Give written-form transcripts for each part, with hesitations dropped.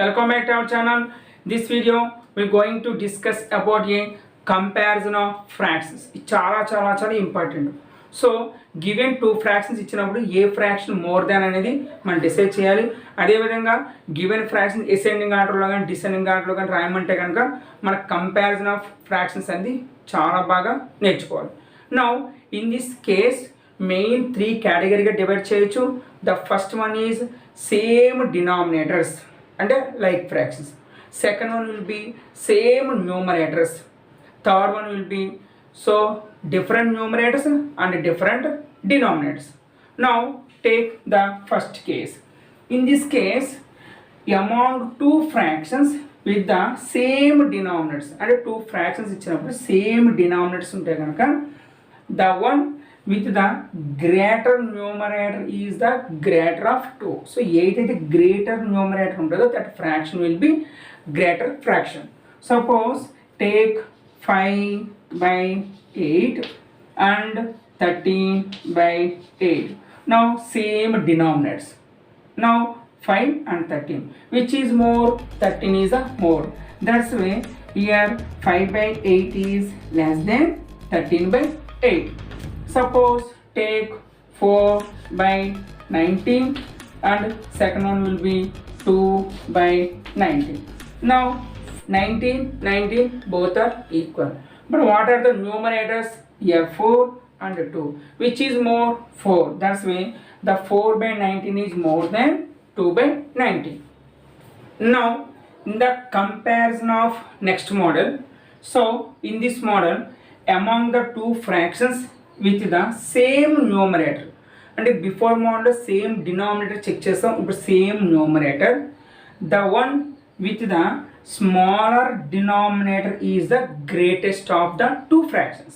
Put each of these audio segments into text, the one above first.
Welcome back to our channel. This video we're going to discuss about a comparison of fractions. ఇది చాలా important. So given two fractions ఇచ్చినప్పుడు ఏ fraction more than అనేది మనం decide చేయాలి. అదేవిధంగా given fraction ascending ఆర్డర్లో కానీ descending ఆర్డర్లో కానీ రాయమంటే కనుక మన కంపారిజన్ ఆఫ్ ఫ్రాక్షన్స్ అనేది చాలా బాగా నేర్చుకోవాలి. Now in this case main 3 కేటగిరీగా డివైడ్ చేయొచ్చు. The first one is same denominators అంటే like fractions. Second one will be same numerators. Third one will be so different numerators and different denominators. Now take the first case. In this case, among two fractions with the same denominators and two fractions ఇచ్చినప్పుడు same denominators ఉంటే కనుక the one with the greater numerator is the greater of 2. So ఏదైతే greater numerator ఉంటుందో that fraction will be greater fraction. Suppose take 5/8 and 13/8. Now same denominators. Now 5 and 13. Which is more? 13 is a more. That's why here 5/8 is less than 13/8. Suppose take 4/19 and second one will be 2/19. Now 19 both are equal, but what are the numerators? Here 4 and 2. Which is more? 4. That's why the 4/19 is more than 2/19. Now in the comparison of next model, so in this model among the two fractions with the same numerator, and before model same denominator check chesam, ఇప్పుడు same numerator, the one with the smaller denominator is the greatest of the two fractions.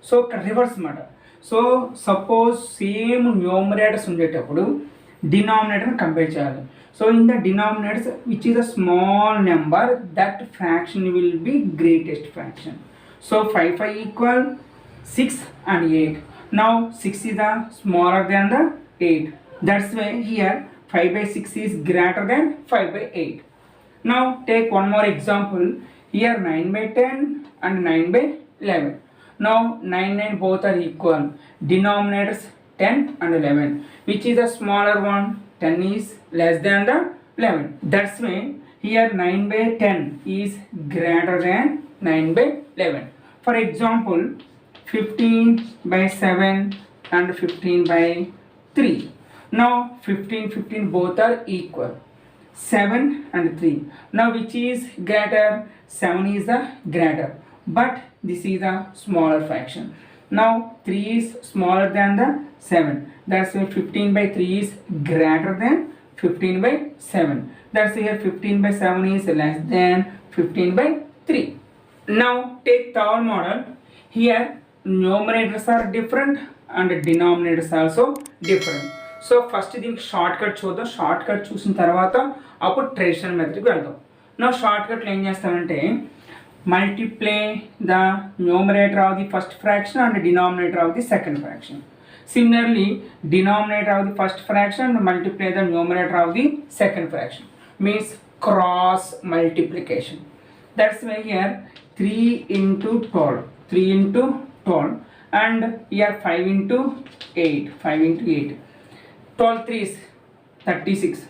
So reverse matter. So suppose same numerators ఉండేటప్పుడు denominator compare చేయాలి. So in the denominators which is a small number, that fraction will be greatest fraction. So 5 equal 6 and 8. Now 6 is the smaller than the 8. That's why here 5/6 is greater than 5/8. Now take one more example. Here 9/10 and 9/11. Now 9 both are equal. Denominators 10 and 11. Which is the smaller one? 10 is less than the 11. That's why here 9/10 is greater than 9/11. For example, 15/7 and 15/3. Now 15 both are equal. 7 and 3. Now which is greater? 7 is the greater, but this is a smaller fraction. Now 3 is smaller than the 7. That's why 15/3 is greater than 15/7. That's why here 15/7 is less than 15/3. Now take third model. Here numerators are different and denominators also different. So first దీనికి short cut చూద్దాం. Short cut చూసిన తర్వాత అప్పుడు traditional మెథడ్కి వెళ్దాం. నా short కట్లో ఏం చేస్తామంటే multiply the numerator of the first fraction and denominator of the second fraction. Similarly denominator of the first fraction and multiply the numerator of the second fraction means cross multiplication. That's why here 3 into 12 and here 5 into 8 12 3s 36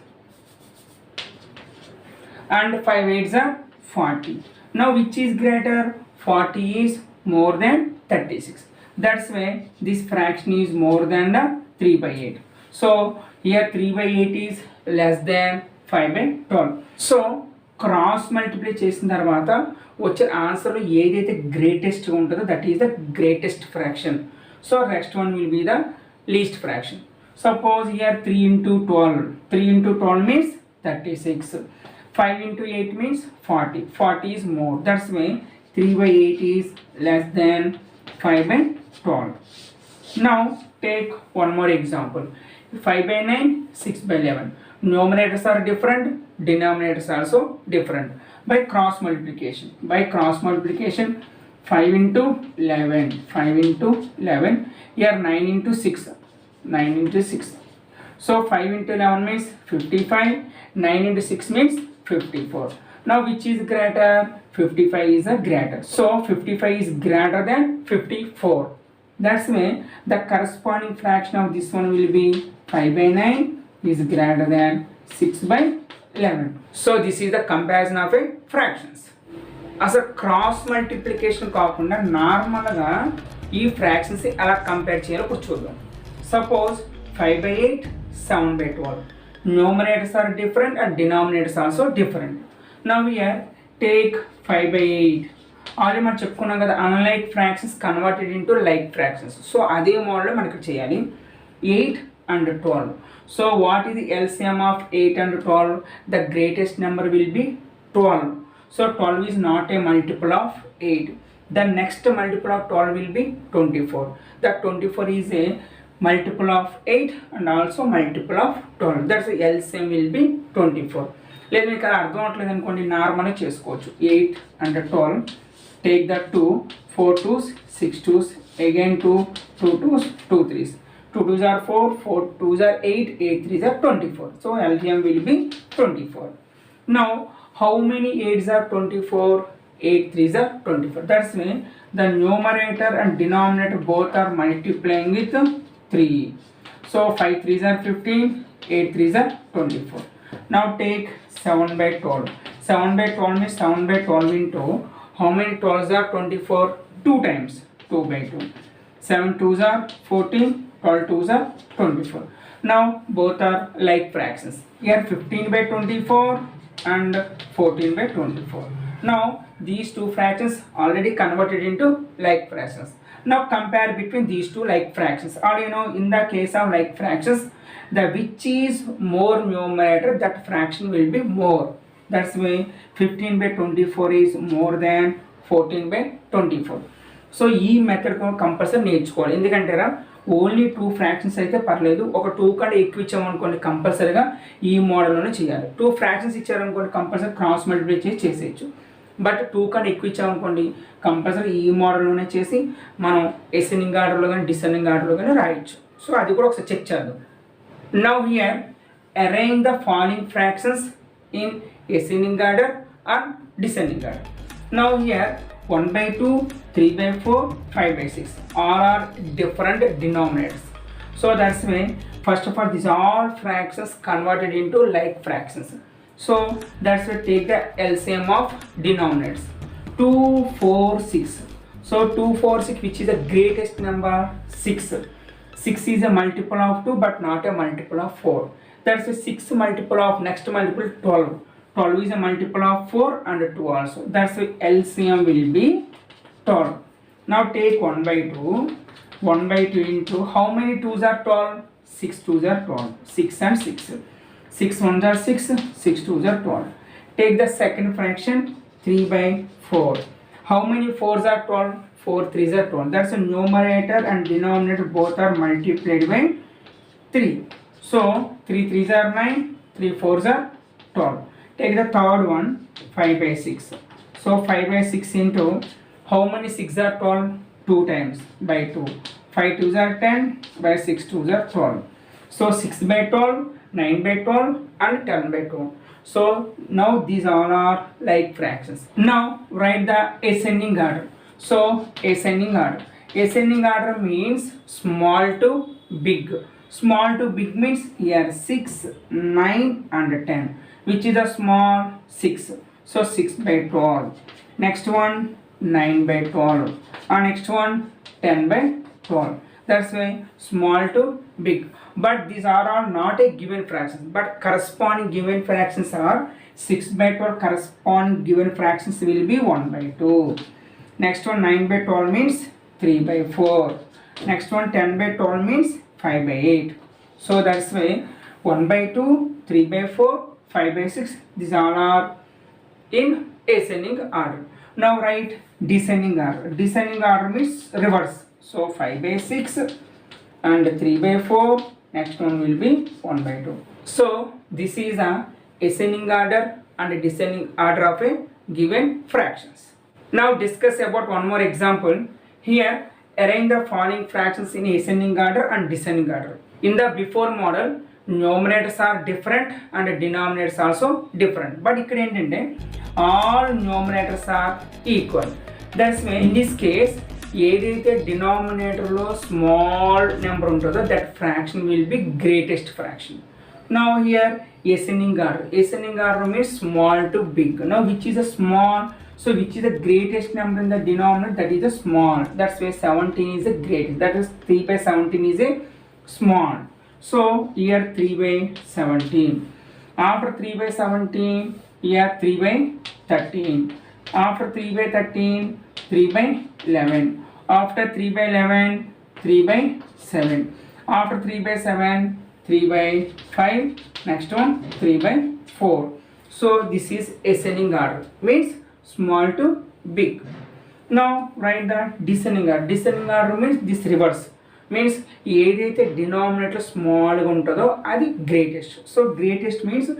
and 5 8s are 40. Now which is greater? 40 is more than 36. That's why this fraction is more than the 3/8. So here 3/8 is less than 5/12. So cross multiply చేసిన తర్వాత వచ్చే ఆన్సర్లో ఏదైతే greatest ఉంటుందో that is the greatest fraction. So next one will be the least fraction. Suppose here 3 into 12 means 36. 5 into 8 means 40. 40 is more. That's why 3/8 is less than 5/12. Now take one more example. 5/9, 6/11. Numerators are different, denominators also different. By cross multiplication, 5 into 11. Here 9 into 6. 9 into 6. So 5 into 11 means 55. 9 into 6 means 54. Now which is greater? 55 is a greater. So 55 is greater than 54. That's why the corresponding fraction of this one will be 5 by 9 is greater than 6 by 11. So this is the comparison of a fractions. అసలు cross multiplication కాకుండా నార్మల్గా ఈ fractions ఎలా compare చేయాలో ఇప్పుడు చూద్దాం. Suppose 5 by 8, 7 by 12. Numerators are different and denominators also different. Now here take 5 by 8. Already మనం చెప్పుకున్నాం కదా, unlike fractions converted into like fractions. So అదే మోడల్లో మనకి చేయాలి. 8 and 12. So what is the LCM of 8 and 12? The greatest number will be 12. So 12 is not a multiple of 8. The next multiple of 12 will be 24. That 24 is a multiple of 8 and also multiple of 12. That's the LCM will be 24. లేదు మీకు అలా అర్థం అవట్లేదు అనుకోండి, నార్మల్గా చేసుకోవచ్చు. 8 and 12. Take the 2, 4 2s, 6 2s, again 2, 2 2s, 2 3s. 2 2s are 4, 4 2s are 8, 8 3s are 24. So LCM will be 24. Now how many 8s are 24? 8 3s are 24. That's why the numerator and denominator both are multiplying with 3. So 5 3s are 15, 8 3s are 24. Now take 7 by 12. 7 by 12 means 7 by 12 into how many 12s are 24? 2 times. 2 by 2. 7 2s are 14, 12 2s are 24. Now both are like fractions. Here 15 by 24 and 14 by 24. Now these two fractions already converted into like fractions. Now compare between these two like fractions. Or you know, in the case of like fractions, the which is more numerator, that fraction will be more. That's why 15 by 24 is more than 14 by 24. So ఈ method compulsory నేర్చుకోవాలి. ఎందుకంటారా, only 2 fractions అయితే పర్లేదు, ఒక 2 కంటే ఎక్కువ ఇచ్చామనుకోండి కంపల్సరీగా ఈ మోడల్లోనే చేయాలి. 2 ఫ్రాక్షన్స్ ఇచ్చారనుకోండి కంపల్సరీ క్రాస్ మల్టిప్లై చేసి చేసేయచ్చు. బట్ 2 కంటే ఎక్కువ ఇచ్చామనుకోండి కంపల్సరీ ఈ మోడల్లోనే చేసి మనం అసెండింగ్ ఆర్డర్లో కానీ డిసెండింగ్ ఆర్డర్లో కానీ రాయొచ్చు. సో అది కూడా ఒకసారి చెక్ చేద్దాం. Now here arrange the following fractions in ascending order or descending order. Now here 1 by 2, 3 by 4, 5 by 6 all are different denominators. So that's why first of all these all fractions converted into like fractions. So that's why take the LCM of denominators. 2 4 6. So 2 4 6, which is the greatest number? 6. 6 is a multiple of 2 but not a multiple of 4. That's a 6 multiple of next multiple 12. 12 is a multiple of 4 and 2 also. That's why LCM will be 12. Now take 1 by 2. 1 by 2 into how many 2s are 12? 6 2s are 12. 6 and 6. 6 1s are 6. 6 2s are 12. Take the second fraction 3 by 4. How many 4s are 12? 4 3s are 12. That's a numerator and denominator both are multiplied by 3. So 3 3s are 9. 3 4s are 12. Take the third one 5 by 6. So 5 by 6 into how many 6 are 12? 2 times by 2. 5 2s are 10 by 6 2s are 12. So 6 by 12, 9 by 12 and 10 by 12. So now these all are like fractions. Now write the ascending order. So ascending order. Ascending order means small to big. Small to big means here 6, 9 and 10. Which is the small? 6. So 6 by 12. Next one 9 by 12. And next one 10 by 12. That's why small to big. But these are all not a given fractions. But corresponding given fractions are 6 by 12. Corresponding given fractions will be 1 by 2. Next one 9 by 12 means 3 by 4. Next one 10 by 12 means 5 by 8. So that's why 1 by 2, 3 by 4, 5 by 6, these all are in ascending order. Now write descending order. Descending order means reverse. So 5 by 6 and 3 by 4, next one will be 1 by 2. So this is a ascending order and a descending order of a given fractions. Now discuss about one more example. Here arrange the following fractions in ascending order and descending order. In the before model numerators are different and denominators also different. But ఇక్కడ ఏంటంటే all numerators are equal. That's way in this case ఏదైతే డినామినేటర్లో small number ఉంటుందో that fraction will be greatest fraction. Now here ascending order means small to big. Now which is a small, so which is the greatest number in the denominator, that is a small. That's why 17 is a greatest, that is 3 by 17 is a small. So here 3 by 17. After 3 by 17 here 3 by 13. After 3 by 13 3 by 11. After 3 by 11 3 by 7. After 3 by 7 3 by 5, next one 3 by 4. So this is ascending order, means small to big. Now write the descending order. Descending order means this reverse, means ఏదైతే denominator స్మాల్గా ఉంటుందో అది greatest. So greatest means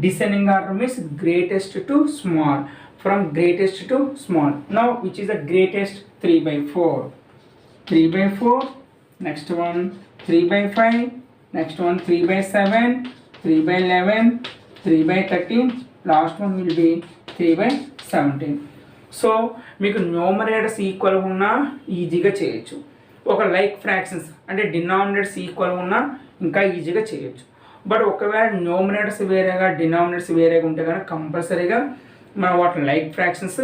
descending order means greatest to small, from greatest to small. Now which is the greatest? 3 by 4. 3 by 4, next one 3 by 5, next one 3 by 7, 3 by 11, 3 by 13, last one will be 3 by 17. So మీకు numerators equal ఉన్నా ఈజీగా చేయొచ్చు. ఒక like fractions అంటే denominators equal ఉన్నా ఇంకా ఈజీగా చేయొచ్చు. బట్ ఒకవేళ న్యూమరేటర్స్ వేరేగా డినామినేటర్స్ వేరేగా ఉంటే కనుక కంపల్సరీగా మనం వాటిని లైక్ ఫ్రాక్షన్స్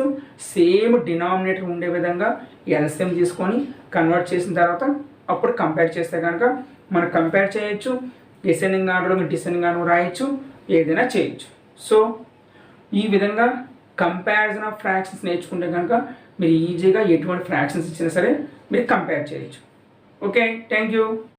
సేమ్ డినామినేటర్ ఉండే విధంగా ఎల్సిఎం తీసుకొని కన్వర్ట్ చేసిన తర్వాత అప్పుడు కంపేర్ చేస్తే కనుక మనం కంపేర్ చేయొచ్చు. డిసెండింగ్ ఆర్డర్లో డిసెండింగ్ ఆర్డర్ రాయొచ్చు, ఏదైనా చేయొచ్చు. సో ఈ విధంగా కంపారిజన్ ఆఫ్ ఫ్రాక్షన్స్ నేర్చుకుంటే కనుక మీరు ఈజీగా ఎటువంటి ఫ్రాక్షన్స్ ఇచ్చినా సరే మీరు కంపేర్ చేయొచ్చు. Okay, thank you.